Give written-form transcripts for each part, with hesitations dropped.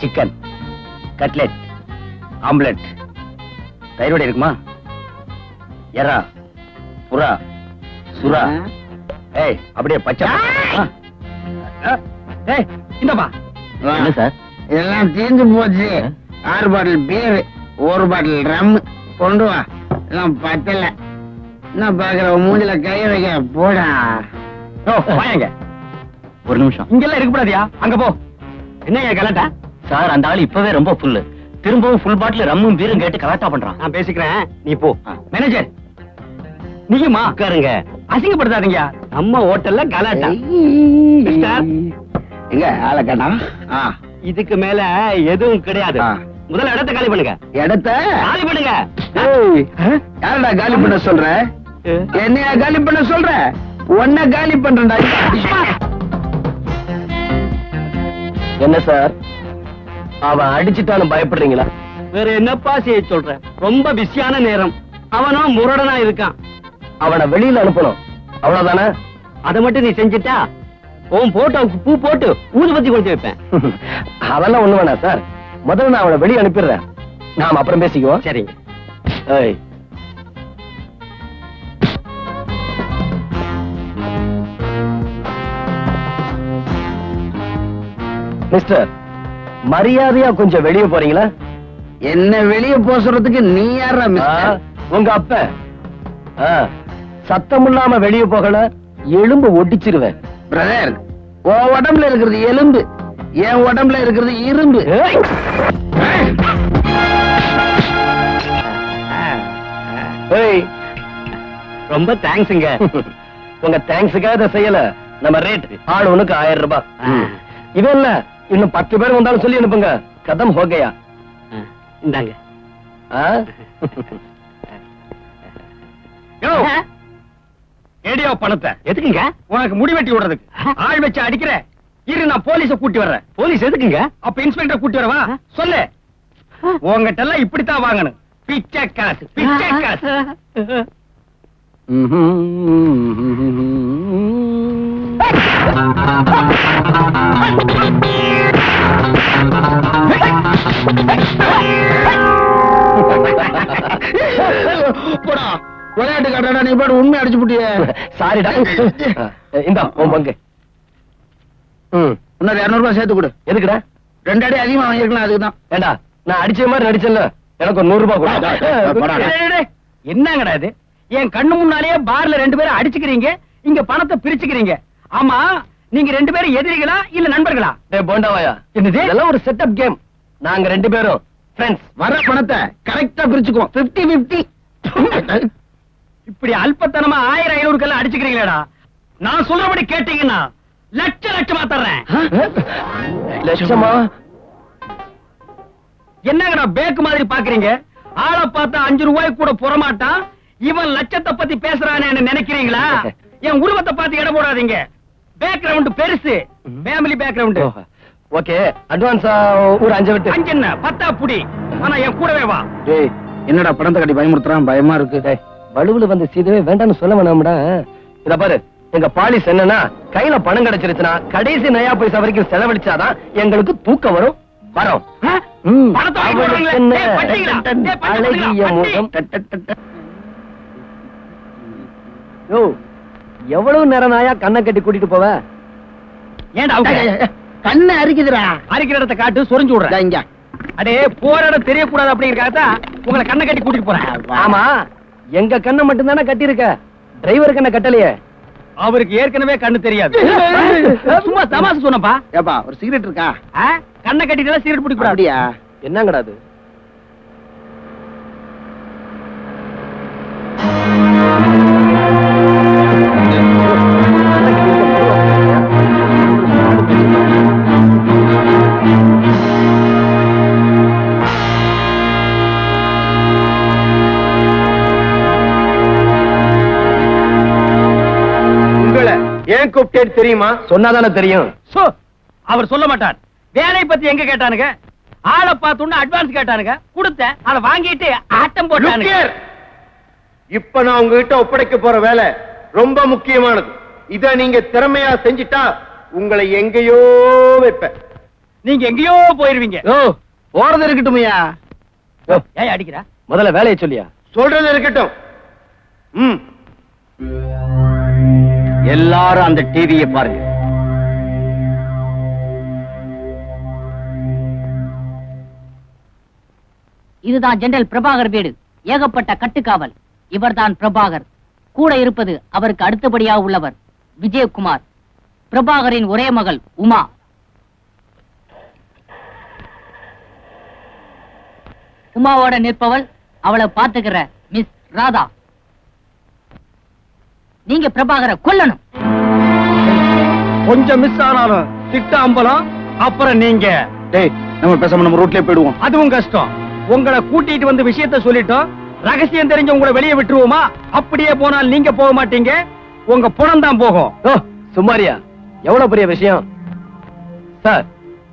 Chicken, cutlet, omelette, தயிரோட இருக்குமா? எறா, புறா, சுறா, ஏய் அப்படியே பச்சை. ஏய் இந்தப்பா. என்ன சார்? எல்லாம் தீர்ந்து போச்சு. 6 பாட்டில் பீர், 1 பாட்டில் ரம் கொண்டு வா. எல்லாம் பத்தல. என்ன பாக்குற, மூஞ்சில கை வைக்க போடா. வாங்க. ஒரு நிமிஷம். இங்கெல்லாம் இருக்க கூடாதியா, அங்க போ. என்னங்க கலாட்டா? சார் அந்த ஆள் இப்பவே ரொம்ப ஃபுல்லு. திரும்பவும் ஃபுல் பாட்டில் ரம்மும் பீரும் கேட்டு கலாட்டா பண்றான். நான் பேசிக்கிறேன், நீ போ. மேனேஜர் நீயுமா உட்காருங்க, அசிங்கப்படுத்தாதீங்க. நம்ம ஹோட்டல்ல கலாட்டா. எங்க ஆளை கேட்டா? இதுக்கு மேல எதுவும் கிடையாது. முதல்ல இடத்தை காலி பண்ணுங்க. இடத்த காலி பண்ணுங்க. யாரடா காலி பண்ண சொல்ற? என்னையா காலி பண்ண சொல்ற? உன்ன காலி பண்றா. என்ன சார், அவன் அடிச்சுட்டாலும் பயப்படுறீங்களா? வேற என்னப்பா செய்ய சொல்ற? ரொம்ப பிஸியான நேரம். அவனும் முரடனா இருக்கான். அவனை வெளியில அனுப்பணும், அவ்வளவுதானே? அதை மட்டும் நீ செஞ்சுட்டா உன் போட்டோவுக்கு பூ போட்டு ஊதுபத்தி கொளுத்தி வைப்பேன். அதெல்லாம் ஒண்ணு வேணாம் சார். முதல்ல நான் அவனை வெளியே அனுப்பிடுறேன், நாம அப்புறம் பேசிக்குவோம். சரிங்க. ஏய் மிஸ்டர், மரியாதையா கொஞ்சம் வெளியே போறீங்களா? என்ன வெளியே போறதுக்கு நீ யாரா மிஸ்டர்? உங்க அப்ப. சத்தம் இல்லாம வெளியே போகல, எலும்பு ஒடிச்சிருவேன். பிரதர், உன் உடம்புல இருக்கிறது எலும்பு, என் உடம்புல இருக்கிறது இரும்பு. ரொம்ப தேங்க்ஸுங்க. உங்க தேங்க்ஸுக்காக இதை செய்யல. நம்ம ரேட் ஆள் ஒண்ணுக்கு 1000 ரூபாய். இவன் இல்ல, இன்னும் 10 பேர் வந்தாலும் சொல்லி அனுப்புங்க. கதம் ஹோகையா. இந்தாங்க. ஏடியோ பணத்தை எதுக்குங்க? உனக்கு முடி வெட்டி விடுறதுக்கு. ஆள் வச்சு அடிக்கிற. இரு, நான் போலீஸ கூட்டி வர்றேன். போலீஸ் எதுக்குங்க? அப்ப இன்ஸ்பெக்டர் கூட்டி வரவா? சொல்லு. உங்ககிட்ட எல்லாம் இப்படித்தான் வாங்கணும். பிச்சை காசு, பிச்சை காசு. போடா, விளையாட்டு காட்டா. நீ பாடு உண்மை அடிச்சு புட்டிய. சாரிடா. இந்த உன் பங்கு. இன்னொரு 200 ரூபாய் சேர்த்து கொடு. எதுக்குடா? 2 அடி அதிகமா வாங்கிருக்கலாம், அதுக்குதான். ஏண்டா, நான் அடிச்ச மாதிரி நடிச்சல, எனக்கு ஒரு 100 ரூபாய் கொடு. என்னங்கடா இது? என் கண்ணு முன்னாலேயே பார்ல 2 பேரும் அடிச்சுக்கிறீங்க, இங்க பணத்தை பிரிச்சுக்கிறீங்க. ஆமா, நீங்க 2 பேரும் எதிரிகளா இல்ல நண்பர்களா? போண்டாவாயா, என்னது? இதெல்லாம் ஒரு செட்டப் கேம். நாங்க 2 பேரும் ஃப்ரெண்ட்ஸ். வர பணத்தை கரெக்டா பிரிச்சுக்குவோம், 50-50. இப்படி அல்பத்தனமா 1000-500 அடிச்சுக்கிறீங்களா? நான் சொல்றபடி கேட்டீங்கன்னா லட்சமா தர்றேன். லட்சமா? என்னங்கடா பேக்கு மாதிரி பாக்குறீங்க? ஆளை பார்த்தா 5 ரூபாய்க்கு கூட புறமாட்டான். இவன் லட்சத்தை பத்தி பேசுறானே நினைக்கிறீங்களா? என் உருவத்தை பார்த்து இட போடாதீங்க. பேக்ரவுண்ட் பெருசு, ஃபேமிலி பேக்ரவுண்ட். ஓகே, அட்வான்ஸ் ஒரு 5 விட்டு. 5 என்ன 10 புடி. ஆனா என் கூடவே வா. டேய், என்னடா பணத்தை கட்டி பயமுறுத்துறான்? பயமா இருக்கு. வலுவுல வந்து சீதவே வேண்டாம்னு சொல்ல வேணாம்டா. இத பாரு, எங்க பாலிஸ் என்னன்னா, கையில பணம் கிடைச்சிருச்சுன்னா கடைசி நயா பைசா வரைக்கும் செலவழிச்சாதான் எங்களுக்கு தூக்கம் வரும். வரோம். எவ்வளவு நேரம் நாயா கண்ணை கட்டி கூட்டிட்டு போவ? ஏன்டா கண்ணை அரிக்குதுடா. அரிக்கிற இடத்தை காட்டு, சொரிஞ்சு விடுறேன். இங்க அடே, போற இடம் தெரியக்கூடாது அப்படிங்கறதுக்காக உங்களை கண்ணை கட்டி கூட்டிட்டு போறேன். ஆமா, எங்க கண்ணை மட்டும் தானே கட்டி இருக்க, டிரைவர் கண்ணை கட்டலையே. அவருக்கு ஏற்கனவே கண்ணு தெரியாது. சும்மா தமாசு சொன்னப்பா. ஏப்பா, ஒரு சிகரெட் இருக்கா? கண்ணை கட்டிட்டு சிகரெட் பிடிக்க கூடாது. அப்படியா? என்னங்கடா அது? ஏன் கூப்பிட்டே தெரியுமா? சொன்னாதானே தெரியும். அவர் சொல்ல மாட்டார். வேலை பத்தி எங்க கேட்டானுங்க? ஆளை பார்த்தோன்னு அட்வான்ஸ் கேட்டானுங்க, கொடுத்தேன். அதை வாங்கிட்டு ஆட்டம் போட்டானுங்க. இப்ப நான் உங்ககிட்ட ஒப்படைக்க போற வேலை ரொம்ப முக்கியமானது. இத நீங்க திறமையா செஞ்சிட்டா உங்களை எங்கேயோ வைப்பேன். நீங்க எங்கேயோ போயிருவீங்க. போறது இருக்கட்டும்யா. ஏன் அடிக்கிறா? முதல்ல வேலையை சொல்லியா. சொல்றது இருக்கட்டும். எல்லாரும் அந்த டிவியை பாருங்க. இதுதான் ஜெனரல் பிரபாகர் வீடு. ஏகப்பட்ட கட்டுக்காவல். இவர்தான் பிரபாகர். கூட இருப்பது அவருக்கு அடுத்தபடியாக உள்ளவர் விஜயகுமார். பிரபாகரின் ஒரே மகள் உமா. உமாவோட நிற்பவள் அவளை பாத்துக்கிற மிஸ் ராதா. நீங்க பிரபாகரை கொல்லணும். கொஞ்சம் மிஸ் ஆனாலும் திட்ட அம்பலம். அப்புறம் நீங்க நம்ம பேசாம நம்ம ரூட்லயே போயிடுவோம். அதுவும் கஷ்டம். உங்களை கூட்டிட்டு வந்து விஷயத்த சொல்லிட்டோம். ரகசியம் தெரிஞ்ச உங்களை வெளியே விட்டுருவோமா? அப்படியே போனால் நீங்க போக மாட்டீங்க, உங்க புணம் தான் போகும். சுமாரியா, எவ்வளவு பெரிய விஷயம் சார்.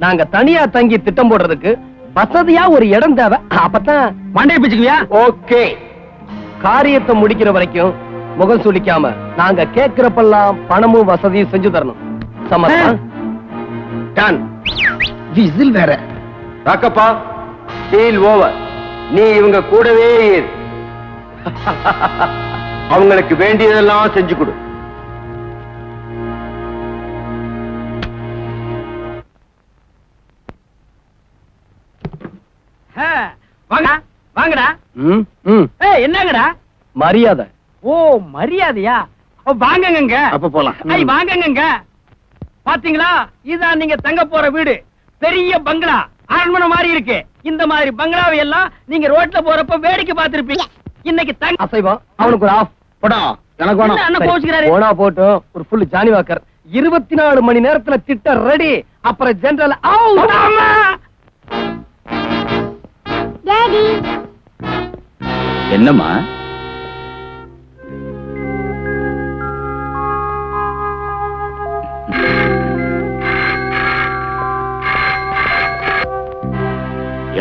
நாங்க தனியா தங்கி திட்டம் போடுறதுக்கு வசதியா ஒரு இடம் தேவை. அப்பதான் மண்டைய பிச்சுக்குவியா? ஓகே. காரியத்தை முடிக்கிற வரைக்கும் முகம் சுளிக்காம நாங்க கேட்கிறப்பெல்லாம் பணமும் வசதியும் செஞ்சு தரணும். சம்மதமா? டன். விசில் வேற. ராக்கப்பா, டீல் ஓவர். நீ இவங்க கூடவே இரு. அவங்களுக்கு வேண்டியதெல்லாம் செஞ்சு கொடு. வாங்க வாங்கடா. என்னங்கடா மரியாதை? ஓ மரியாதையா? வாங்கங்க. அப்ப போலாம். வாங்கங்க. பாத்தீங்களா, இதான் நீங்க தங்க போற வீடு. பெரிய பங்களா, அரண்மனை மாதிரி இருக்கு. இந்த மாதிரி பங்களாவை எல்லாம் நீங்க ரோட்ல போறப்ப வேடிக்கை பார்த்திருப்பீங்க. இன்னைக்கு தங்க அசைவம். அவனுக்கு ஒரு ஆஃப் போடா. எனக்கு வேணும். அண்ணன் கோச்சுக்கிறாரு. போனா போட்டும். ஒரு ஃபுல் ஜானி வாக்கர். 24 மணி நேரத்துல திட்ட ரெடி. அப்புறம் ஜெனரல் என்னம்மா?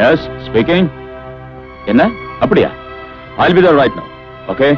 Yes speaking. என்ன அப்படியா? I'll be there right now. Okay.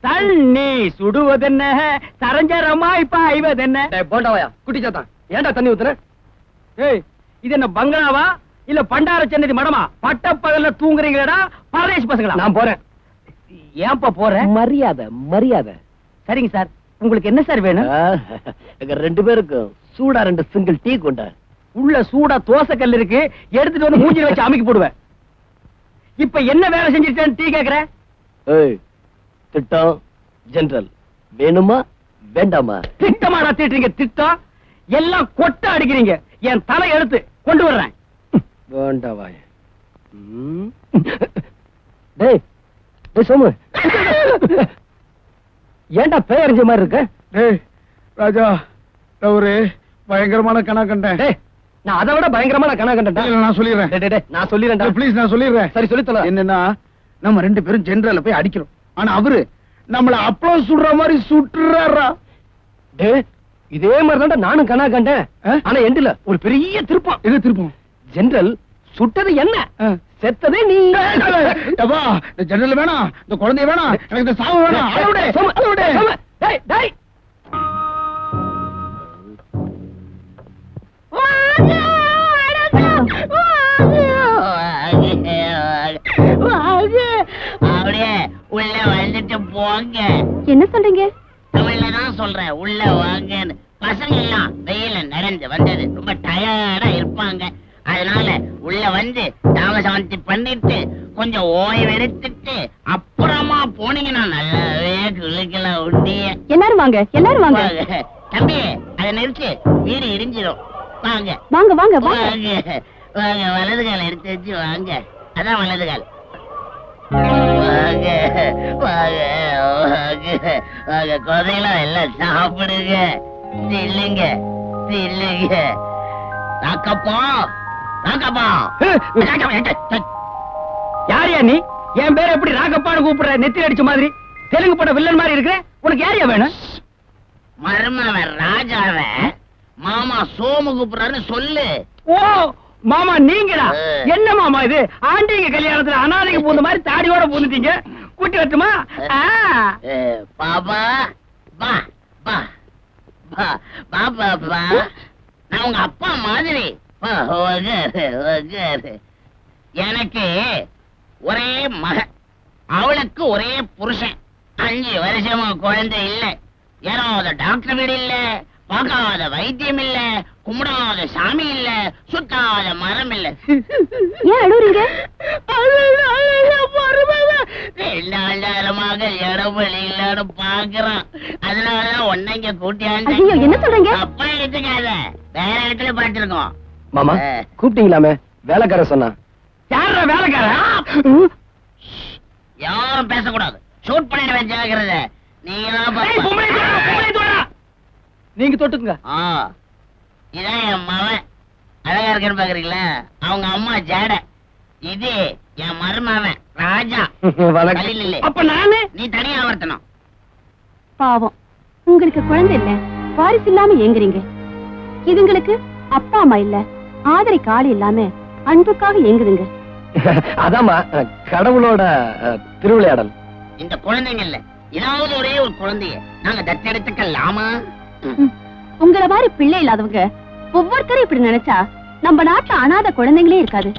தண்ணி சுடுவதென்ன, சரஞ்சரமாய் பாய்வதென்ன. போண்டாவாயா குட்டி சாத்தான், ஏன்டா தண்ணி ஊத்துற? ஏய், இது என்ன பங்களாவா இல்ல பண்டார சென்னதி மடமா? பட்ட பகல்ல தூங்குறீங்களா பரதேஷ் பசங்களா? நான் போறேன். ஏன்பா போற? மரியாதை மரியாதை. சரிங்க சார், உங்களுக்கு என்ன சார் வேணும்? எங்க 2 பேருக்கும் சூடா 2 சிங்கிள் டீ கொண்டா. உள்ள சூடா தோசை கல் இருக்கு, எடுத்துட்டு வந்து மூஞ்சில வச்சு அமைக்கி போடுவேன். இப்ப என்ன வேலை செஞ்சிருக்கேன்னு டீ கேக்குற? ஏய், திட்டம் ஜெனரல் வேணுமா வேண்டாமா? திட்டமாடா தீட்டுறீங்க? திட்டம் எல்லாம் கொட்ட அடிக்கிறீங்க. என் தலை எடுத்து கொண்டு வர்றேன். வேண்டாவாய. டேய் டேய் சோமு, ஏன்டா பேயறிஞ்ச மாதிரி இருக்க? டேய் ராஜா, நான் ஒரு பயங்கரமான கனா கண்டேன். டேய், நான் அதை விட பயங்கரமான கனா கண்டேன். இல்ல, நான் சொல்லிடுறேன். டேய், டேய், டேய், நான் சொல்லிடுறேன்டா. ப்ளீஸ், நான் சொல்லிடுறேன். சரி சொல்லித்தல. என்னன்னா, நம்ம 2 பேரும் ஜெனரல்ல போய் அடிக்கிறோம். ஆனா அவரு நம்மள அப்பளம் சுடுற மாதிரி சுட்டுறாரா. டேய், இதே மாதிரி தான்டா நானும் கனா கண்டேன். ஆனா எண்டுல ஒரு பெரிய திருப்பம். எது திருப்பம்? ஜெனரல் சுட்டது என்ன, செத்ததே நீ. அப்பா, இந்த ஜெனரல் வேணாம், இந்த குழந்தை வேணாம், எனக்கு இந்த சாவு வேணாம். அளவுடே, அளவுடே. டேய் டேய், அப்படியே உள்ள வந்துட்டு போங்க. சொல்றீங்க? தமிழ்ல தான் சொல்றேன், உள்ள வாங்கன்னு. பசங்க எல்லாம் வெயில நடந்து வந்தது ரொம்ப டயர்டா இருப்பாங்க. அதனால உள்ள வந்து தாமசாந்தி பண்ணிட்டு கொஞ்சம் ஓய்வு எடுத்துட்டு அப்புறமா போனீங்கன்னா நல்லாவே குளிக்கலாம். உண்டிய எல்லாரும் வாங்க, எல்லாரும் வாங்க. தம்பி, அதை நிறுத்து, வீடு இடிஞ்சிடும். வாங்க வாங்க வாங்க வாங்க. வாங்க வாங்க, வலது கால எடுத்து வச்சு வாங்க. அதான் வலது கால். வாங்க வாங்க வாங்க வாங்க, குழந்தைங்களா எல்லாம் சாப்பிடுங்க. இல்லைங்க இல்லைங்க. ராக்கப்பா ராக்கப்பா. யாரையா நீ? என் பேர் எப்படி ராகப்பான்னு கூப்பிடுற? நெத்தி அடிச்ச மாதிரி தெலுங்கு பட வில்லன் மாதிரி இருக்கிற. உனக்கு யாரையா வேணும்? மருமவன் ராஜாவ மாமா சோமு கூப்பிடுறாருன்னு சொல்லு. ஓ மாமா நீங்களா? என்ன மாமா இது? ஆண்டிங்க கல்யாணத்துல அனாதைக்கு பூந்த மாதிரி தாடியோட பூந்துட்டீங்க. கூட்டி வரட்டுமா? பாபா பா பா பா பாபா பா. நான் உங்க அப்பா மாதிரி. எனக்கு ஒரே மக, அவளுக்கு ஒரே புருஷன். 5 வருஷமா குழந்தை இல்ல. ஏறாத டாக்டர் வீடு இல்ல, பார்க்காத வைத்தியம் இல்ல, கும்பிடாத சாமி இல்ல, சுத்தாத மரம் இல்ல. ஏன் அழுவுறீங்க? 2000 இடவெளி இல்லன்னு பாக்குறான். அதனாலதான் ஒன்னைங்க கூட்டியாந்து. ஐயோ, என்ன சொல்றீங்க? அப்பா எடுத்துக்காத, வேற இடத்துல பார்த்திருக்கோம். மாமா கூப்பிட்டீங்களாமே? வேலைக்கார சொன்னா. யார வேலைக்கார? யாரும் பேசக்கூடாது, ஷூட் பண்ணிடுவேன். ஜாகிரத. நீங்க தொட்டுக்குங்க. இதான் என் மவன், அழகா இருக்குன்னு பாக்குறீங்களா? அவங்க அம்மா ஜாட. இது என் மருமவன் ராஜா. அப்ப நானு? நீ தனியா ஆவர்த்தனம். பாவம், உங்களுக்கு குழந்தை இல்ல, வாரிசு இல்லாம ஏங்குறீங்க. இதுங்களுக்கு அப்பா அம்மா இல்ல, ஆதரிக்கு ஆள் இல்லாம அன்புக்காக ஏங்குதுங்க. அதாம்மா கடவுளோட திருவிளையாடல். இந்த குழந்தைங்க இல்ல, ஏதாவது ஒரே ஒரு குழந்தைய நாங்க தத்தெடுத்துக்கலாமா? உங்களை மாதிரி பிள்ளை இல்லாதவங்க ஒவ்வொருத்தரும் இப்படி நினைச்சா நம்ம நாட்டுல அனாதை குழந்தைங்களே இருக்காது.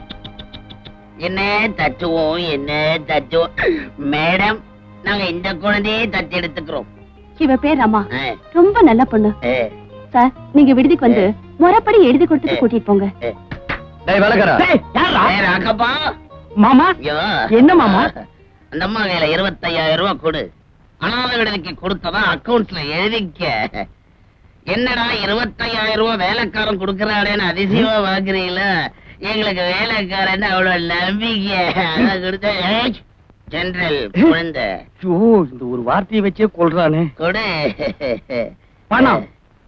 என்ன தச்சுவோம், என்ன தச்சுவோம். மேடம், நாங்க இந்த குழந்தையே தத்தெடுத்துக்கிறோம். இவ பேர் அம்மா, ரொம்ப நல்ல பொண்ணு. சார், நீங்க விடுதிக்கு வந்து முறைப்படி எழுதி கொடுத்துட்டு கூட்டிட்டு போங்க. அக்கப்பா மாமா, என்ன மாமா? அந்த அம்மா கையில 25,000 ரூபாய் கொடு. அனாதை விடுதிக்கு கொடுத்ததா அக்கவுண்ட்ஸ்ல எழுதிக்க. என்னடா 25,000 ரூபாய் வேலைக்காரன் கொடுக்கறாடேன்னு அதிசயமா பாக்குறீங்களா? எங்களுக்கு வேலைக்காரன் அவ்வளவு நம்பிக்கை. கொடுத்த ஜெனரல் குழந்தை. இந்த ஒரு வார்த்தையை வச்சே கொள்றானே. கொடு பணம்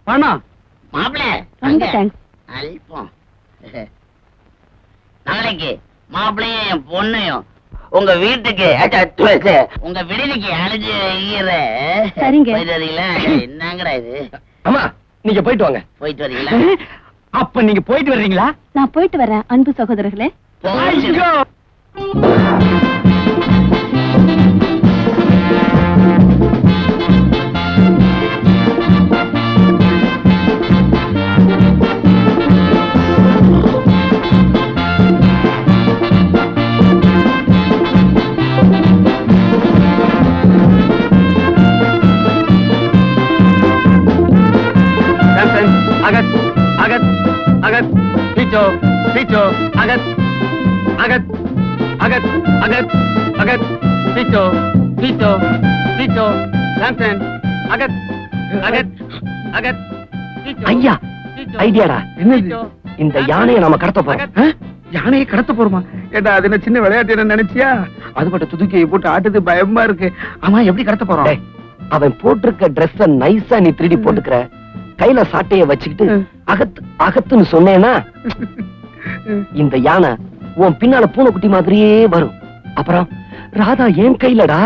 பணம். மாப்பிள்ள ரொம்ப தேங்க்ஸ். அல்பம். நாளைக்கு மாப்பிள்ளையும் என் பொண்ணையும் உங்க வீட்டுக்கு உங்க விடுதிக்கு அழைச்சு வைக்கிற. சரிங்க. என்னங்கடா இது? அம்மா நீங்க போயிட்டு வாங்க. போயிட்டு வரீங்களா? அப்ப நீங்க போயிட்டு வர்றீங்களா? நான் போயிட்டு வரேன் அன்பு சகோதரர்களே. ஐயோ! அகத் அகத் அகத் பீச்சோ பீச்சோ அகத் அகத் அகத் அகத் அகத் பீச்சோ பீச்சோ பீச்சோ சாம்சன் அகத் அகத் அகத் ஐயா ஐடியாடா. இந்த யானையை நாம கடத்த போறோம். யானையை கடத்த போறோமா? ஏடா அது என்ன சின்ன விளையாட்டு என்ன நினைச்சியா? அது பட்ட துதுக்கியை போட்டு ஆட்டுது, பயமா இருக்கு. ஆமா, எப்படி கடத்த போறோம்? அவன் போட்டிருக்க டிரெஸ் நைஸா நீ திருடி போட்டுக்கிற, கையில சாட்டைய வச்சுக்கிட்டு அகத்து அகத்துன்னு சொன்னேன்னா இந்த யானை உன் பின்னால பூனைக்குட்டி மாதிரியே வரும். அப்புறம் ராதா ஏன் கையிலடா.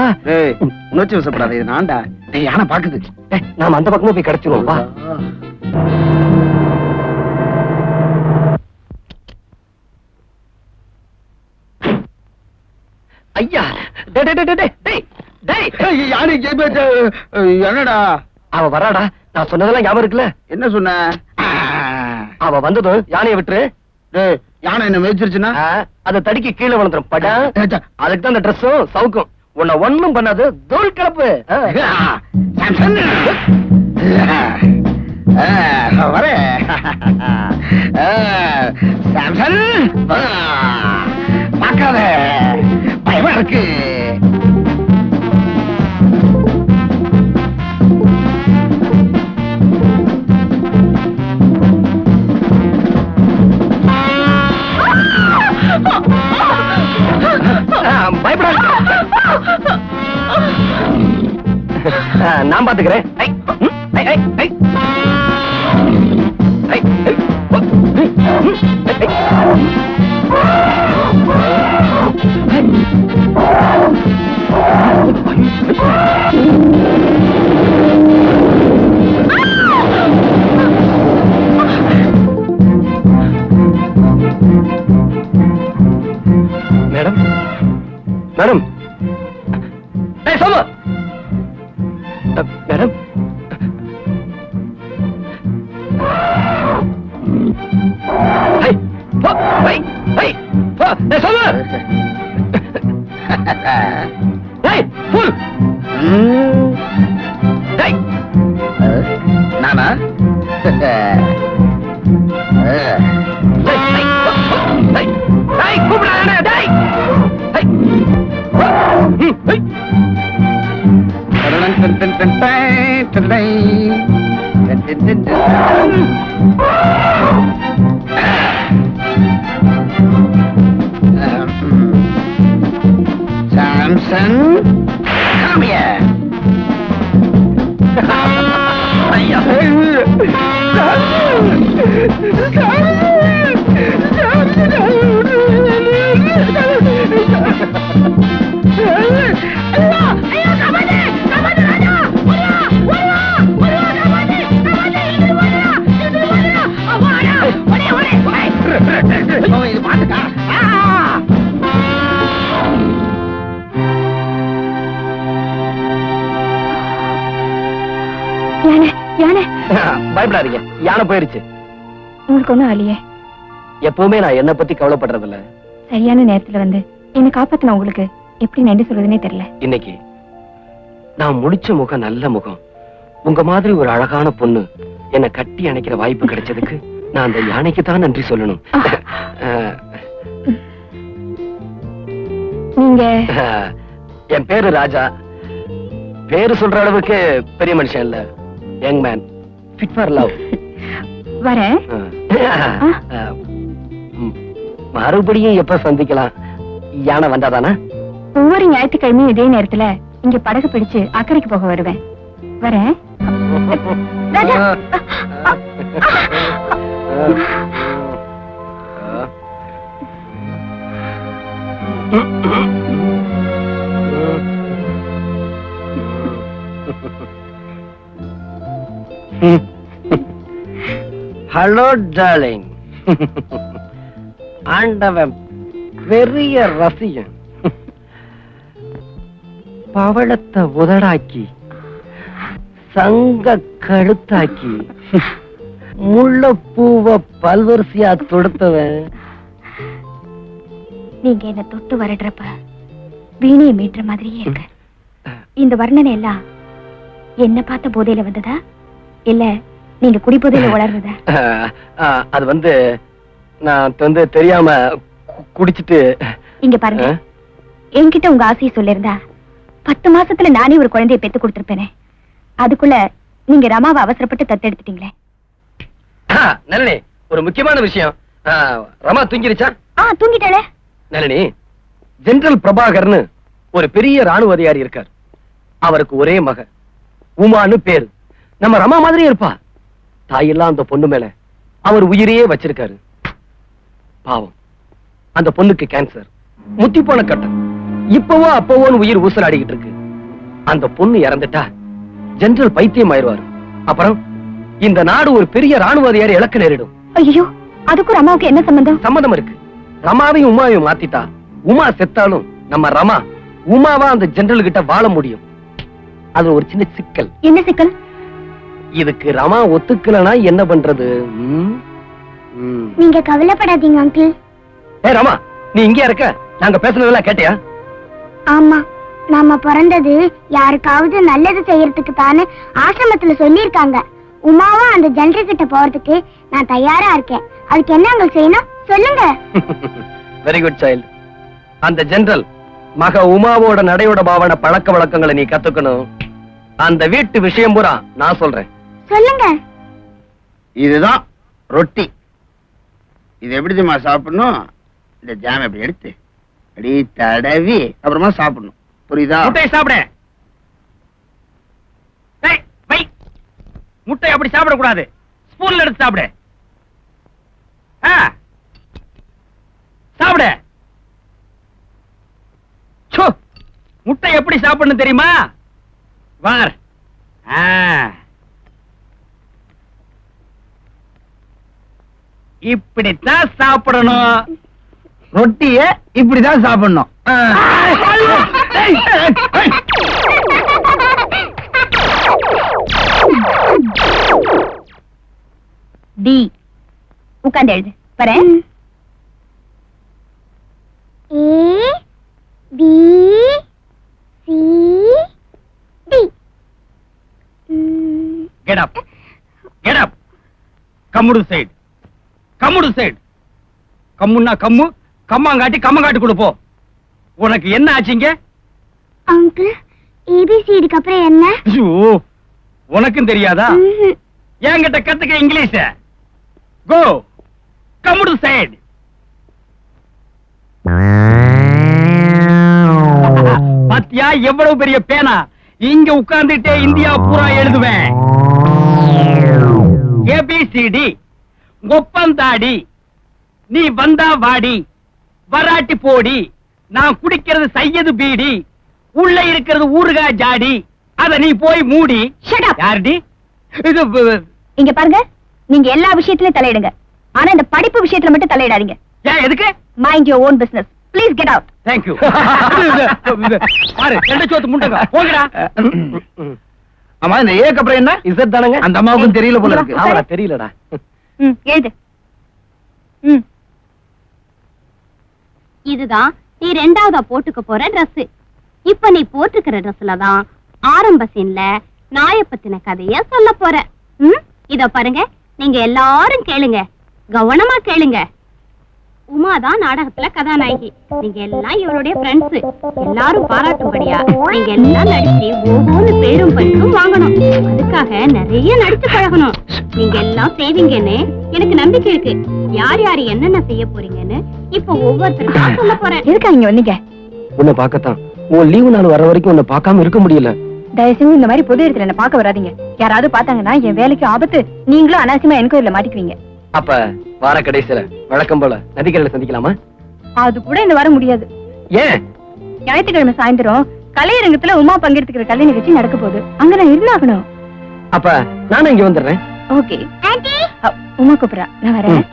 உணர்ச்சி வசப்படாத, இது நான்டா. யானை பாக்குது. நாம அந்த பக்கமா போய் கிடைச்சிருவோம். வா. ஐயா யானை என்னடா? அவ வராடா. நான் சொன்னதெல்லாம் ஞாபகம் இருக்குல்ல? என்ன சொன்ன? அவ வந்ததும் யானையை விட்டுரு. யானை என்ன மேய்ச்சிருச்சுன்னா அதை தடிக்க கீழே விழுந்துரும். படா அதுக்கு தான் அந்த ட்ரெஸ்ஸும் சவுக்கும். உன்னை ஒண்ணும் பண்ணாது தூள் கலப்பு. சாம்சன் வர சாம்சன் பார்க்காத பயமா இருக்கு. பயப்படாத, நான் பாத்துக்கிறேன். மேடம் மேடம் சோமு மேடம் நானா சாம்சங் காமிய இது பாத்துக்கா. யானை யானை பயப்படாதீங்க, யானை போயிருச்சு. உங்களுக்கு ஒண்ணும் ஆலையே. எப்பவுமே நான் என்ன பத்தி கவலைப்படுறது இல்ல. சரியான நேரத்துல வந்து என்ன காப்பாத்தின உங்களுக்கு எப்படி நன்றி சொல்றதுன்னே தெரியல. இன்னைக்கு நான் முடிச்ச முகம் நல்ல முகம், உங்க மாதிரி ஒரு அழகான பொண்ணு என்ன கட்டி அணைக்கிற வாய்ப்பு கிடைச்சதுக்கு நான் அந்த யானைக்கு தான் நன்றி சொல்லணும். நீங்க என் பேரு ராஜா. பேரு சொல்ற அளவுக்கு பெரிய மனுஷன் இல்ல, young man, fit for love. வரேன். மறுபடியும் எப்ப சந்திக்கலாம்? யானை வந்தாதானா? ஒவ்வொரு ஞாயிற்றுக்கிழமையும் இதே நேரத்துல இங்க படகு பிடிச்சு அக்கறைக்கு போக வருவேன். வரேன். ராஜா. Hello darling. ஆண்டவன் பெரிய ரசிகன். பவளத்தை உதடாக்கி, சங்க கழுத்தாக்கி, முள்ளப்பூவ பல்வரிசையா தொடுத்தவன். நீங்க என்ன தொட்டு வரடுறப்ப வீணையை மீட்டுற மாதிரியே இருக்கு. இந்த வர்ணனை எல்லாம் என்ன பார்த்த போதையில வந்ததா இல்ல நீங்க குடிபோதையில வளர்றதா? அது வந்து நான் வந்து தெரியாம குடிச்சிட்டு. இங்க பாருங்க, என்கிட்ட உங்க ஆசையை சொல்லிருந்தா 10 மாசத்துல நானே ஒரு குழந்தையை பெத்து கொடுத்திருப்பேனே. அதுக்குள்ள நீங்க ரமாவை அவசரப்பட்டு தத்தெடுத்துட்டீங்களே. நளினி, ஒரு முக்கியமான விஷயம். ரமா தூங்கிருச்சா? தூங்கிட்டாளே. நளினி, ஜெனரல் பிரபாகர்னு ஒரு பெரிய ராணுவ அதிகாரி இருக்கார். அவருக்கு ஒரே மக உமான்னு பேரு. நம்ம ரமா மாதிரியே இருப்பா. தாயெல்லாம் அந்த பொண்ணு மேல அவர் உயிரையே வச்சிருக்காரு. பாவம், அந்த பொண்ணுக்கு கேன்சர், முத்தி போன கட்டம். இப்பவோ அப்பவோன்னு உயிர் ஊசலாடிக்கிட்டு இருக்கு. அந்த பொண்ணு இறந்துட்டா ஜெனரல் பைத்தியம் ஆயிடுவாரு. அப்புறம் இந்த நாடு ஒரு பெரிய ராணுவ அதிகாரி இழக்க நேரிடும். ஐயோ, அதுக்கும் ரமாவுக்கு என்ன சம்பந்தம்? சம்மதம் இருக்கு. ரமாவையும் உமாவையும் மாத்திட்டா உமா செத்தாலும் நம்ம ரமா உமாவா அந்த ஜெனரல் கிட்ட வாழ முடியும். அது ஒரு சின்ன சிக்கல். என்ன சிக்கல்? இதுக்கு ரமா ஒத்துக்கலனா என்ன பண்றது? நீங்க கவலைப்படாதீங்க அங்கிள். ரமா, நீ இங்கே இருக்க? நாங்க பேசுனதெல்லாம் கேட்டியா? ஆமா, நாம பிறந்தது யாருக்காவது நல்லது செய்யறதுக்கு தானே ஆசிரமத்துல சொல்லியிருக்காங்க. உமாவும் அந்த ஜெனரல் கிட்ட போறதுக்கு நான் தயாரா இருக்கேன். அதுக்கு என்ன அங்க செய்யணும் சொல்லுங்க. Very good child. அந்த ஜெனரல் மக உமாவோட நடையோட பாவன பழக்க வழக்கங்களை நீ கத்துக்கணும். அந்த வீட்டு விஷயம் பூரா நான் சொல்றேன். சொல்லுங்க. இதுதான் ரொட்டி. இது எப்படி தெரியுமா சாப்பிடணும்? இந்த ஜாம் இப்படி எடுத்து அப்படி தடவி அப்புறமா சாப்பிடணும். புரியுதா? முட்டையை சாப்பிட. வை. முட்டை அப்படி சாப்பிடக்கூடாது. ஸ்பூன்ல எடுத்து சாப்பிடு. சாப்பிடு. முட்டை எப்படி சாப்பிடணும் தெரியுமா? வார். இப்படித்தான் சாப்பிடணும். ரொட்டிய இப்படிதான் சாப்பிடணும். டி உட்கார்ந்து எழுது. வரேன். A B C D. Get up. Get up. கம்முடு சைடு. கம்முடு சைடு. கம்முன்னா கம்மு, கம்மாங்காட்டி கம்மங்காட்டி கொடுப்போ. உனக்கு என்ன ஆச்சுங்க? அங்கிள் ஏபிசிடிக்கு அப்புறம் என்ன? ஐயோ, உனக்கும் தெரியாதா? என்கிட்ட கத்துக்க இங்கிலீஷ். கோ கம்முடு சைடு. பாத்தியா எவ்வளவு பெரிய பேனா? இங்க உட்கார்ந்துட்டே இந்தியா பூரா எழுதுவேன். ஏபிசிடி. ஒப்பந்தாடி. நீ வந்தா வாடி, வராட்டி போடி. நான் குடிக்கிறது சையது பீடி, உள்ள இருக்கிறது ஊறுகா ஜாடி. அத நீ போய் மூடி. யாருடி இது? இங்க பாருங்க, நீங்க எல்லா விஷயத்திலயும் தலையிடுங்க. ஆனா இந்த படிப்பு விஷயத்துல மட்டும் தலையிடாதீங்க. ஏன் எதுக்கு? Mind your own business. Please get out. Thank you. பாரு, ரெண்டு சோத்து முண்டங்க. போங்கடா. ஆமா, இந்த ஏக்கு அப்புறம் என்ன? இசட் தானங்க? அந்த அம்மாவுக்கும் தெரியல போல இருக்கு. ஆமாடா, தெரியலடா. எழுது. இதுதான் நீ ரெண்டாவதா போட்டுக்க போற Dress. இப்ப நீ போட்டுக்கிற Dressல தான் ஆரம்ப சீன்ல நாய பத்தின கதைய சொல்ல போற. இத பாருங்க, நீங்க எல்லாரும் கேளுங்க, கவனமா கேளுங்க. உமா தான் நாடகத்துல கதாநாயகி. நீங்க எல்லாம் இவருடைய ஃப்ரெண்ட்ஸ். எல்லாரும் பாராட்டும்படியா நீங்க எல்லாம் நடிச்சு ஒவ்வொரு பேரும் பரிசும் வாங்கணும். அதுக்காக நிறைய நடிச்சு பழகணும். நீங்க எல்லாம் செய்வீங்கன்னு எனக்கு நம்பிக்கை இருக்கு. யார் யார் என்னென்ன செய்ய போறீங்கன்னு இப்ப ஒவ்வொருத்தருக்கா சொல்ல போறேன். இருக்கா இங்க வந்தீங்க? உன்னை பார்க்கத்தான். உன் லீவு நாள் வர வரைக்கும் உன்னை பார்க்காம இருக்க முடியல. தயவுசெய்து இந்த மாதிரி பொது இடத்துல என்ன பார்க்க வராதீங்க. யாராவது பார்த்தாங்கன்னா என் வேலைக்கு ஆபத்து. நீங்களும் அனாவசியமா என்கொயரில மாட்டிக்குவீங்க. அப்ப வார கடைசியில வழக்கம் போல நதிக்கரையில சந்திக்கலாமா? அது கூட இந்த வர முடியாது. ஏன்? ஞாயிற்றுக்கிழமை சாயந்தரம் கலையரங்கத்துல உமா பங்கெடுத்துக்கிற கலை நிகழ்ச்சி நடக்க போகுது. அங்க நான் இருந்தாகணும். அப்ப நானும் இங்க வந்துடுறேன். ஓகே. உமா கூப்பிடுறா, நான் வரேன்.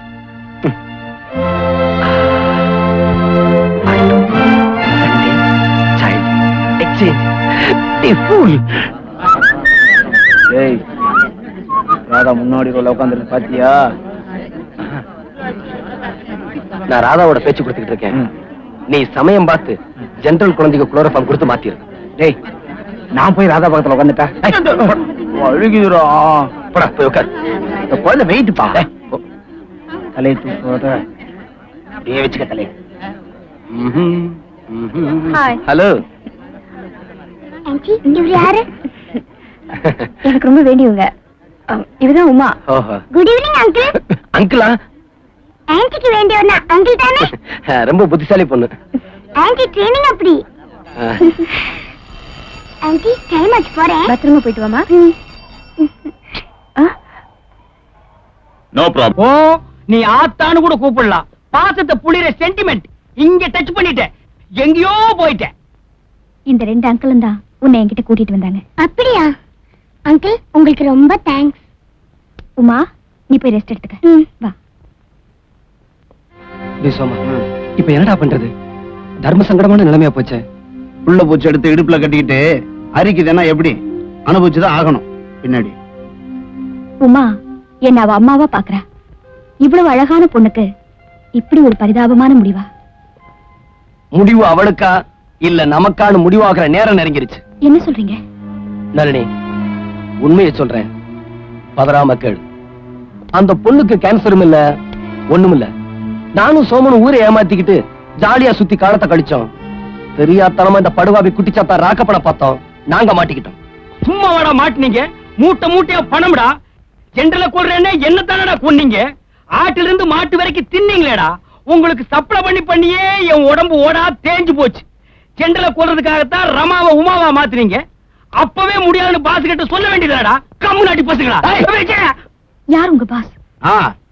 ராதா முன்னாடி உட்காந்துருக்கு பாத்தியா? நான் ராதாவோட பேச்சு கொடுத்துக்கிட்டு இருக்கேன். நீ சமயம் பார்த்து ஜெனரல் குழந்தைக்கு குளோரோஃபார்ம் கொடுத்து மாத்திரு. டேய், நான் போய் ராதா பக்கத்துல உட்காந்துட்டேன். அழுகுதுரா. போடா, போய் உட்கார். இந்த குழந்தை வெயிட் பா. தலையை தூக்க அப்படியே வச்சுக்க தலையை. ஹலோ. இவர் யாரு? எனக்கு ரொம்ப வேண்டியவங்க. இதுதான் உமா. Good evening uncle. அங்கிளா? ஆன்ட்டிக்கு வேண்டியவனா அங்கிள் தானே? ரொம்ப புத்திசாலி பொண்ணு. ஆன்ட்டி ட்ரெயினிங் அப்படி. ஆன்ட்டி டைம் ஆச்சு, போறேன். பத்திரமா போயிட்டு வாமா. No problem. ஓ, நீ ஆத்தான்னு கூட கூப்பிடலாம். பாசத்தை புளிர சென்டிமெண்ட் இங்க டச் பண்ணிட்ட. எங்கேயோ போயிட்ட. இந்த ரெண்டு அங்கிளும் தான் உன்னை என்கிட்ட கூட்டிட்டு வந்தாங்க. அப்படியா? அங்கிள், உங்களுக்கு ரொம்ப தேங்க்ஸ். உமா, நீ போய் ரெஸ்ட் எடுத்துக்க. வா. சோமா, இப்ப என்னடா பண்றது? தர்ம சங்கடமான நிலைமையா போச்சே. உள்ள பூச்சி எடுத்து இடுப்புல கட்டிக்கிட்டு அரிக்குதுன்னா எப்படி? அனுபவிச்சுதான் ஆகணும் பின்னாடி. உமா என்ன அவ அம்மாவா பாக்குறா. இவ்வளவு அழகான பொண்ணுக்கு இப்படி ஒரு பரிதாபமான முடிவா? முடிவு அவளுக்கா இல்ல நமக்கான முடிவாகிற நேரம் நெருங்கிருச்சு. என்ன சொல்றீங்க? நளினி, உண்மையை சொல்றேன், பதறாம கேளு. அந்த பொண்ணுக்கு கேன்சரும் இல்ல, ஒண்ணும் இல்ல. நானும் சோமனும் ஊரை ஏமாத்திக்கிட்டு ஜாலியா சுத்தி காலத்தை கழிச்சோம். தெரியாதனமா இந்த படுவாபி குட்டிச்சாத்தா ராக்கப்பட பார்த்தோம், நாங்க மாட்டிக்கிட்டோம். சும்மா வாடா மாட்டினீங்க, மூட்டை மூட்டையா பணம்டா. ஜெண்டல கொள்றேன்னு என்ன தானடா கொன்னீங்க? ஆட்டில இருந்து மாட்டு வரைக்கும் தின்னீங்களேடா. உங்களுக்கு சப்ளை பண்ணியே என் உடம்பு ஓடா தேஞ்சு போச்சு. ஜெண்டல கொல்றதுக்காகத்தான் ரமாவை உமாவா மாத்துறீங்க. அப்பவே முடியாதுன்னு பாஸ் கிட்ட சொல்ல வேண்டியதாடா. கம்முனாட்டி பசங்களா. யார் உங்க பாஸ்?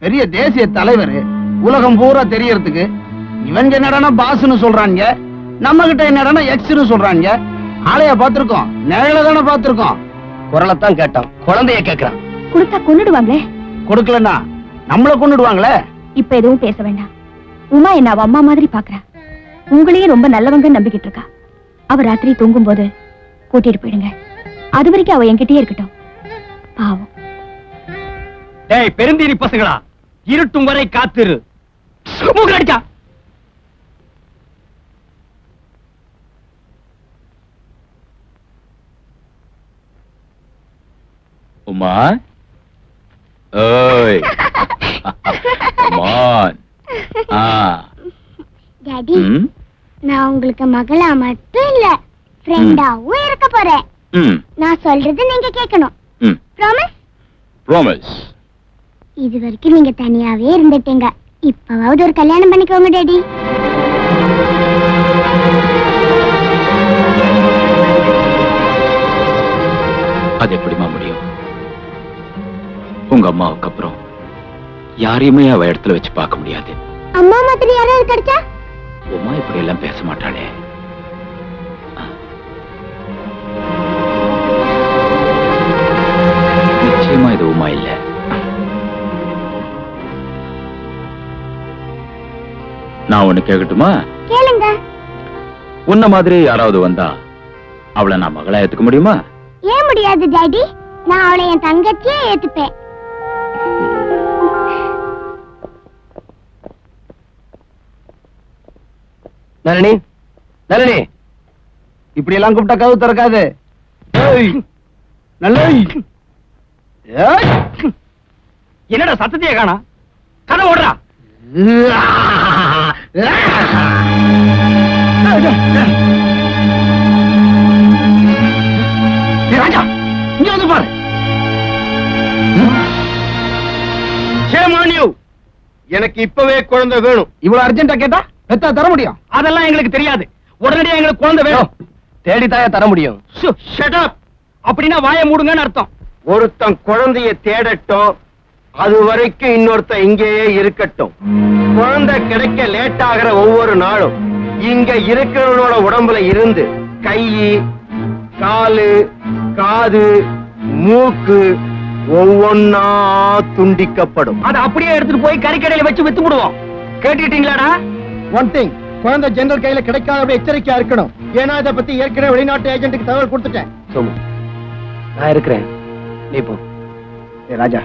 பெரிய தேசிய தலைவர், உலகம் பூரா தெரியறதுக்கு. இவங்க என்னடானா பாஸ்னு சொல்றாங்க, நம்ம கிட்ட என்னடானா எக்ஸ்னு சொல்றாங்க. ஆளைய பாத்திருக்கோம், நிழல தானே பாத்திருக்கோம். குரலைத்தான் கேட்டோம், குழந்தைய கேட்கிறான். கொடுத்தா கொன்னுடுவாங்களே. கொடுக்கலன்னா நம்மள கொன்னுடுவாங்களே. இப்ப எதுவும் பேச வேண்டாம். உமா என்ன அவ அம்மா மாதிரி பாக்குறா. உங்களையே ரொம்ப நல்லவங்க நம்பிக்கிட்டு இருக்கா. அவ ராத்திரி தூங்கும் போது கூட்டிட்டு போயிடுங்க. அது வரைக்கும் அவ என்கிட்டயே இருக்கட்டும். பாவம். டேய் பெருந்தீரி பசங்களா, இருட்டும் வரை காத்திரு. அடிச்சா உமா, ஓய் come on. டாடி, நான் உங்களுக்கு மகளா மட்டும் இல்ல, ஃப்ரெண்டாவும் இருக்க போறேன். நான் சொல்றது நீங்க கேட்கணும். ப்ராமிஸ்? ப்ராமிஸ். இது வரைக்கும் நீங்க தனியாவே இருந்துட்டீங்க. இப்பவாவது ஒரு கல்யாணம் பண்ணிக்கோங்க டாடி. அது எப்படிமா முடியும்? உங்க அம்மாவுக்கு அப்புறம் யாரையுமே அவ இடத்துல வச்சு பார்க்க முடியாது. அம்மா மாதிரி யாராவது கிடைச்சா? உமா இப்படி எல்லாம் பேச மாட்டாளே. நிச்சயமா இது உமா இல்ல. நான் ஒண்ணு கேட்கட்டுமா? கேளுங்க. உன்ன மாதிரி யாராவது வந்தா அவளை நான் மகளா ஏத்துக்க முடியுமா? ஏன் முடியாது டாடி? நான் அவளை என் தங்கச்சியே ஏத்துப்பேன். நளினி, நளினி, இப்படி எல்லாம் கூப்பிட்டா கதவு திறக்காது. என்னடா சத்தத்தையே காணா? கதை ஓடுறா. ராஜா, இங்க வந்து பாரு. எனக்கு இப்பவே குழந்தை வேணும். இவ்வளவு அர்ஜென்டா கேட்டா பெத்தா தர முடியும்? அதெல்லாம் எங்களுக்கு தெரியாது. உடனடியா எங்களுக்கு குழந்தை வேணும். தேடித்தாயா தர முடியும். Shut up. அப்படின்னா வாயை மூடுங்கன்னு அர்த்தம். ஒருத்தன் குழந்தைய தேடட்டும், அது வரைக்கும் இன்னொருத்தன் இங்கேயே இருக்கட்டும். குழந்தை கிடைக்க லேட் ஆகிற ஒவ்வொரு நாளும் இங்க இருக்கிறவனோட உடம்புல இருந்து கை, காலு, காது, மூக்கு ஒவ்வொன்னா துண்டிக்கப்படும். அதை அப்படியே எடுத்துட்டு போய் கறிக்கடையில வச்சு வித்து விடுவோம். கேட்டுட்டீங்களாடா? ஒன் திங், குழந்தை ஜெனரல் கையில கிடைக்காத எச்சரிக்கையா இருக்கணும். ஏன்னா இதை பத்தி ஏற்கனவே வெளிநாட்டு ஏஜென்ட்டுக்கு தகவல் கொடுத்துட்டேன். சோமு, நான் இருக்கிறேன், நீ போ. ராஜா,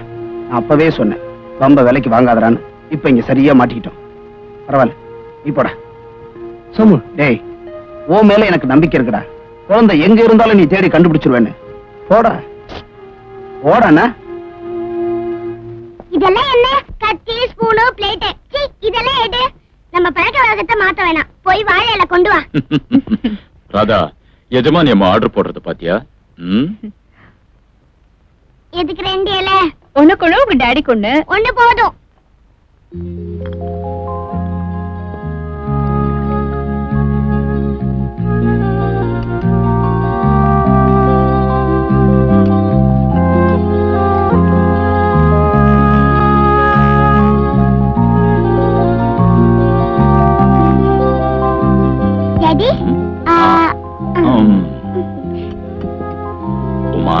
நான் அப்பவே சொன்னேன் ரொம்ப விலைக்கு வாங்காதரான்னு. இப்ப இங்க சரியா மாட்டிக்கிட்டோம். பரவாயில்ல, நீ போடா. சோமு, டேய், ஓ மேல எனக்கு நம்பிக்கை இருக்குடா. குழந்தை எங்க இருந்தாலும் நீ தேடி கண்டுபிடிச்சிருவேன்னு. போடா போடாண்ணா. இதெல்லாம் என்ன? கத்தி, ஸ்பூனு, பிளேட். இதெல்லாம் எடு. நம்ம பழக்க வழக்கத்தை மாத்த வேணாம். போய் வாழை இலை கொண்டு வா. ராதா, எஜமானி அம்மா ஆர்டர் போடுறது பாத்தியா? எதுக்கு 2 இலை? ஒண்ணு கொண்டு உங்க டாடி கொண்டு. ஒண்ணு போதும். டாடி, உமா,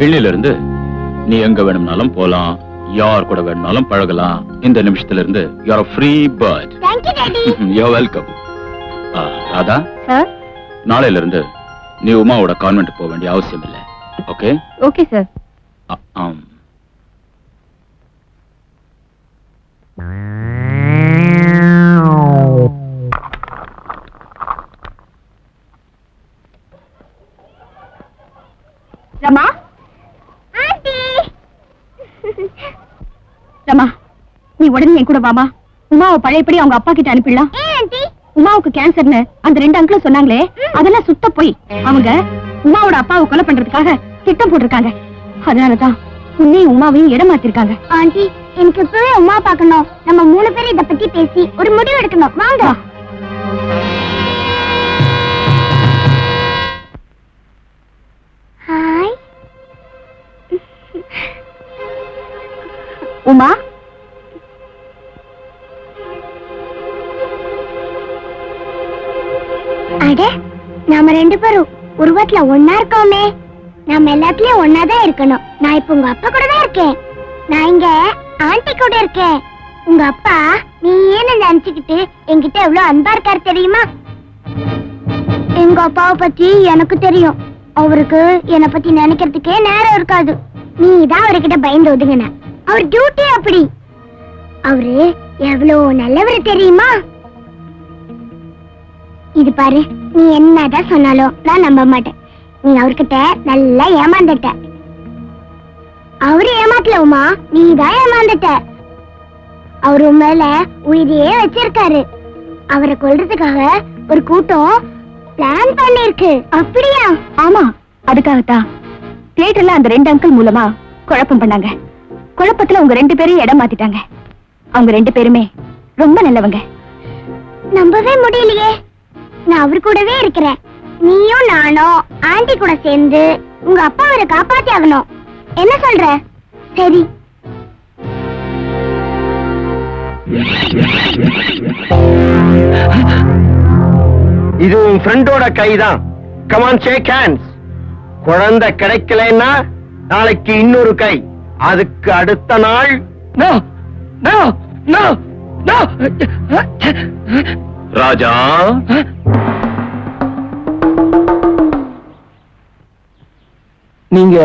இன்னில இருந்து நீ எங்க வேணும்னாலும் போலாம், யார் கூட வேணும்னாலும் பழகலாம். இந்த நிமிஷத்துல இருந்து you are a free bird. Thank you daddy. You're welcome. Radha, sir. நாளையில இருந்து நீ உமாவோட கான்வென்ட் போக வேண்டிய அவசியம் இல்லை. ஓகே? Okay sir. ரமா, நீ உடனே என் கூட வாமா. உமாவை பழையபடி அவங்க அப்பா கிட்ட அனுப்பிடலாம். உமாவுக்கு கேன்சர்னு அந்த 2 அங்கிளும் சொன்னாங்களே, அதெல்லாம் சுத்த போய். அவங்க உமாவோட அப்பாவை கொலை பண்றதுக்காக திட்டம் போட்டிருக்காங்க. அதனாலதான் உன்னையும் உமாவையும் இடம் மாத்திருக்காங்க. ஆண்டி, எனக்கு இப்பவே உமா பார்க்கணும். நம்ம 3 பேரும் இத பத்தி பேசி ஒரு முடிவு எடுக்கணும். வாங்க. ஹாய் உமா. அட, நாம 2 பேரும் உருவத்துல ஒன்னா இருக்கோமே. நாம எல்லாத்துலயும் ஒன்னாதான் இருக்கணும். நான் இப்ப உங்க அப்பா கூட தான் இருக்கேன். நான் இங்க ஆண்டி கூட இருக்கேன். உங்க அப்பா நீ ஏன்னு நினைச்சுக்கிட்டு என்கிட்ட எவ்வளவு அன்பா இருக்காரு தெரியுமா? எங்க அப்பாவை பத்தி எனக்கு தெரியும். அவருக்கு என்னை பத்தி நினைக்கிறதுக்கே நேரம் இருக்காது. நீ தான் அவர்கிட்ட பயந்து ஒதுங்கின. அவர் டியூட்டி அப்படி. அவரு எவ்வளவு நல்லவர் தெரியுமா? இது பாரு, நீ என்னதான் சொன்னாலும் நான் நம்ப மாட்டேன். நீ அவர்கிட்ட நல்லா ஏமாந்துட்ட. அவரு ஏமாத்தல உமா, நீ தான் ஏமாந்துட்ட. அவரு மேல உயிரையே வச்சிருக்காரு. அவரை கொல்றதுக்காக ஒரு கூட்டம் பிளான் பண்ணிருக்கு. அப்படியா? ஆமா, அதுக்காகத்தான் தியேட்டர்ல அந்த 2 அங்கிள் மூலமா குழப்பம் பண்ணாங்க. குழப்பத்துல உங்க 2 பேரையும் இடம் மாத்திட்டாங்க. அவங்க 2 பேருமே ரொம்ப நல்லவங்க. நம்பவே முடியலையே. நான் அவர் கூடவே இருக்கிறேன். நீயும் நானும் ஆண்டி கூட சேர்ந்து உங்க அப்பா அவரை காப்பாத்தி ஆகணும். என்ன சொல்ற? சரி. இது உன் ஃப்ரெண்டோட கைதான். Come on, shake hands. குழந்தை கிடைக்கலன்னா நாளைக்கு இன்னொரு கை, அதுக்கு அடுத்த நாள். No no no no. Raja, நீங்க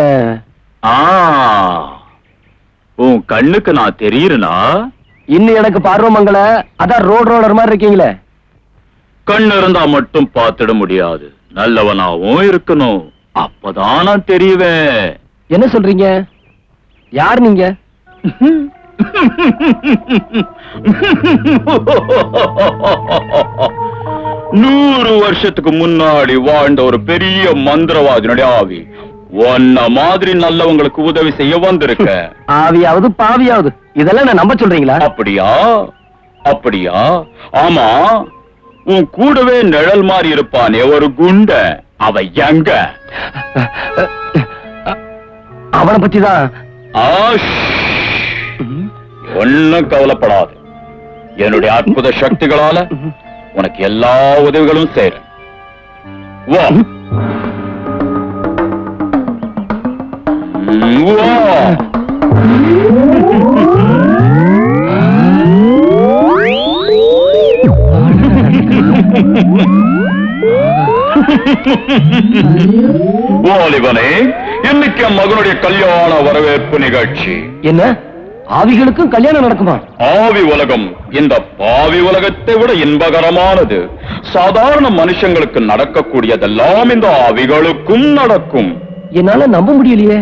உன் கண்ணுக்கு நான் தெரியுறனா? இன்னும் எனக்கு பார்வமங்கல, அதான் ரோலர் மாதிரி இருக்கீங்களே. கண்ணு இருந்தா மட்டும் பார்த்திட முடியாது, நல்லவனாவும் இருக்கணும். அப்பதான் நான் தெரியுவேன். என்ன சொல்றீங்க? யார் நீங்க? 100 வருஷத்துக்கு முன்னாடி வாழ்ந்த ஒரு பெரிய மந்திரவாதினுடைய ஆவி. உன்ன மாதிரி நல்லவங்களுக்கு உதவி செய்ய வந்திருக்க. ஆவியாவது பாவியாவது இதெல்லாம் நான் நம்ப சொல்றீங்களா? அப்படியா? அப்படியா? ஆமா, உன் கூடவே நிழல் மாதிரி இருப்பானே ஒரு குண்ட, அவ எங்க? அவனை பத்திதான். ஒன்னும் கவலைப்படாது. என்னுடைய அற்புத சக்திகளால உனக்கு எல்லா உதவிகளும் செய்றேன். வா. வா. வாலிபனே, இன்னைக்கு என் மகனுடைய கல்யாண வரவேற்பு நிகழ்ச்சி. என்ன, ஆவிகளுக்கும் கல்யாணம் நடக்குமா? ஆவி உலகம் இந்த பாவி உலகத்தை விட இன்பகரமானது. சாதாரண மனுஷங்களுக்கு நடக்கக்கூடியதெல்லாம் இந்த ஆவிகளுக்கும் நடக்கும். என்னால நம்ப முடியலையே.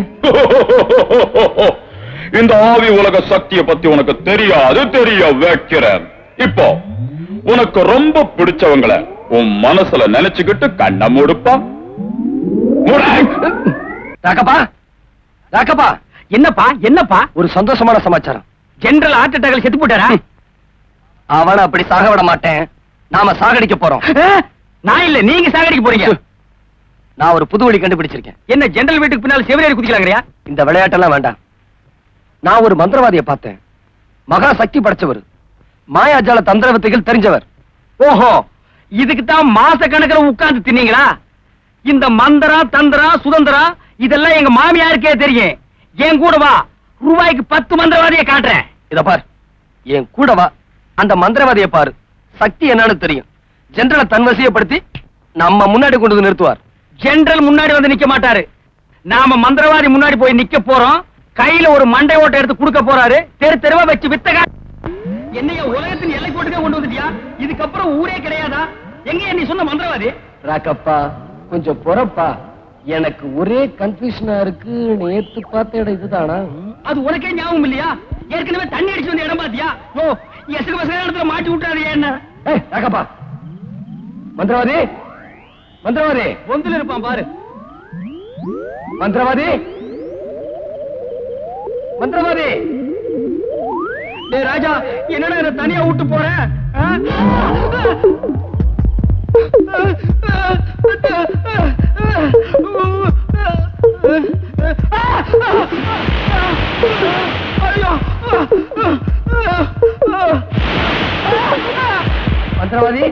இந்த ஆவி உலக சக்தியை பத்தி உனக்கு தெரியாது, தெரிய வைக்கிறேன். இப்போ உனக்கு ரொம்ப பிடிச்சவங்கள உன் மனசுல நினைச்சுக்கிட்டு கண்ண மூடுப்பா. ராக்கப்பா, ராக்கப்பா. என்னப்பா என்னப்பா? ஒரு சந்தோஷமான சமாச்சாரம். ஜெனரல் ஹார்ட் அட்டாக்ல செத்து போட்டாரா? அவனை அப்படி சாக விட மாட்டேன். நாம சாகடிக்க போறோம். நான் இல்ல, நீங்க சாகடிக்க போறீங்க. நான் ஒரு புது வழி கண்டுபிடிச்சிருக்கேன். என்ன, ஜெனரல் வீட்டுக்கு பின்னால செவரேறி குதிக்கலாங்கறியா? இந்த விளையாட்டெல்லாம் வேண்டாம். நான் ஒரு மந்திரவாதியை பார்த்தேன். மகா சக்தி படைச்சவர், மாயாஜால தந்திர வித்தைகள் தெரிஞ்சவர். ஓஹோ, இதுக்கு தான் மாச கணக்கில் உட்கார்ந்து தின்னீங்களா? இந்த மந்திரா தந்திரா சுதந்திரா இதெல்லாம் எங்க மாமியாருக்கே தெரியும். என் கூட வா, ரூபாய்க்கு 10 மந்திரவாதியை காட்டுறேன். இத பார், என் கூட வா, அந்த மந்திரவாதியை பாரு. சக்தி என்னன்னு தெரியும். ஜெனரலை தன்வசியப்படுத்தி நம்ம முன்னாடி கொண்டு வந்து நிறுத்துவார். ஜெனரல் முன்னாடி வந்து நிக்க மாட்டாரு. நாம மந்திரவாதி முன்னாடி போய் நிக்க போறோம். கையில ஒரு மண்டை ஓட்டை எடுத்து கொடுக்க போறாரு. தெரு தெருவா வச்சு வித்தகா. என்னைய உலகத்தின் எல்லை கோட்டுக்கே கொண்டு வந்துட்டியா? இதுக்கப்புறம் ஊரே கிடையாதா? எங்க நீ சொன்ன மந்திரவாதி? ராக்கப்பா, கொஞ்சம் பொறப்பா. எனக்கு ஒரே கன்ஃபியூஷனா இருக்கு. நேத்து பார்த்த இடம் இதுதானா? அது உனக்கே ஞாபகம் இல்லையா? ஏற்கனவே தண்ணி அடிச்சு வந்த இடம் பாத்தியா? ஓ, எசுக்கு பசங்க இடத்துல மாட்டி விட்டாரு என்ன? ராகப்பா, மந்திரவாதி, மந்திரவாதி, பொந்துல இருப்பான் பாரு. மந்திரவாதி, மந்திரவாதி. டேய் ராஜா, என்னடா என்ன தனியா விட்டு போற? மந்திரவாதி,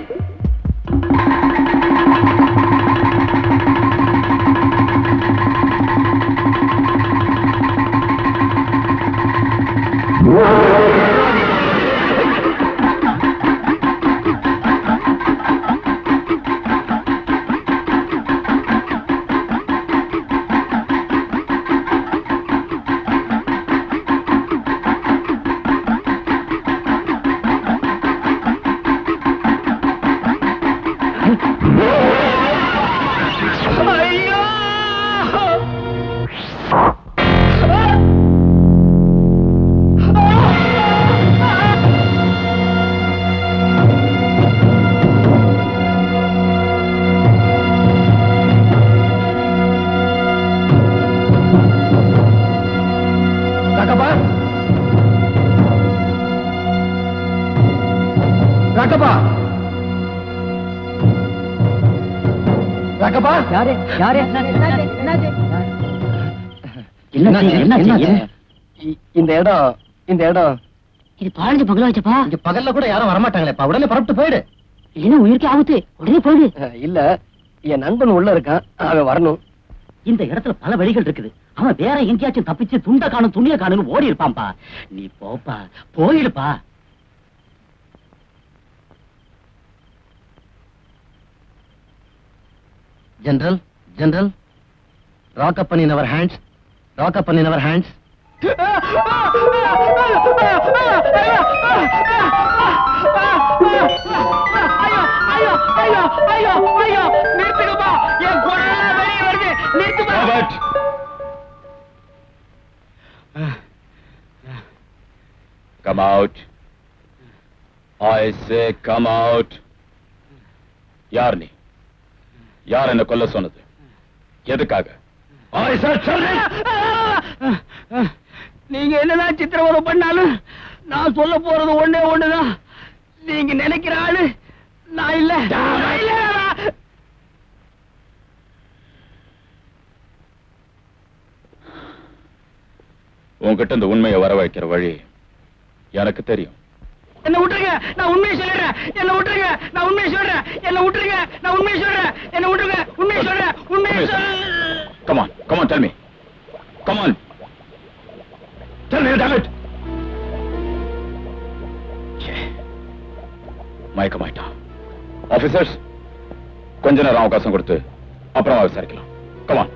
ராகப்பா, ராகப்பா, யாரு யாரு இந்த இடம், இந்த இடம் இது பாழஞ்ச பகல வச்சப்பா. இங்க பகல்ல கூட யாரும் வரமாட்டாங்களேப்பா. உடனே பரப்பிட்டு போயிடு. என்ன உயிருக்கு ஆபத்து, உடனே போயிடு. இல்ல, என் நண்பன் உள்ள இருக்கான், அவன் வரணும். இந்த இடத்துல பல வழிகள் இருக்குது. அவன் வேற எங்கேயாச்சும் தப்பிச்சு துண்ட காணும் துணிய காணும்னு ஓடி இருப்பான்பா. நீ போப்பா, போயிடுப்பா. General, general, rock up in our hands, rock up in our hands. Robert, come out. I say come out. யார் நீ? யார் என்ன கொல்ல சொன்னது? எதுக்காக? I said something. நீங்க என்னதான் சித்திரவதை பண்ணாலும் நான் சொல்ல போறது ஒண்ணே ஒண்ணுதான். நீங்க நினைக்கிற ஆளு நான் இல்ல. உன்கிட்ட இந்த உண்மையை வர வைக்கிற வழி எனக்கு தெரியும். என்ன விட்டுருங்க, நான் உண்மையை சொல்லிடுறேன். என்ன விட்டுருங்க, நான் உண்மையை சொல்றேன். என்ன விட்டுருங்க, நான் உண்மையை சொல்றேன். என்ன விட்டுருங்க, உண்மையை சொல்றேன். உண்மையை Come on, come on, tell me. Come on. Tell me, damn it. மயக்கமாயிட்டான். ஆபீசர்ஸ், கொஞ்ச நேரம் அவகாசம் கொடுத்து அப்புறமா விசாரிக்கலாம். Come on.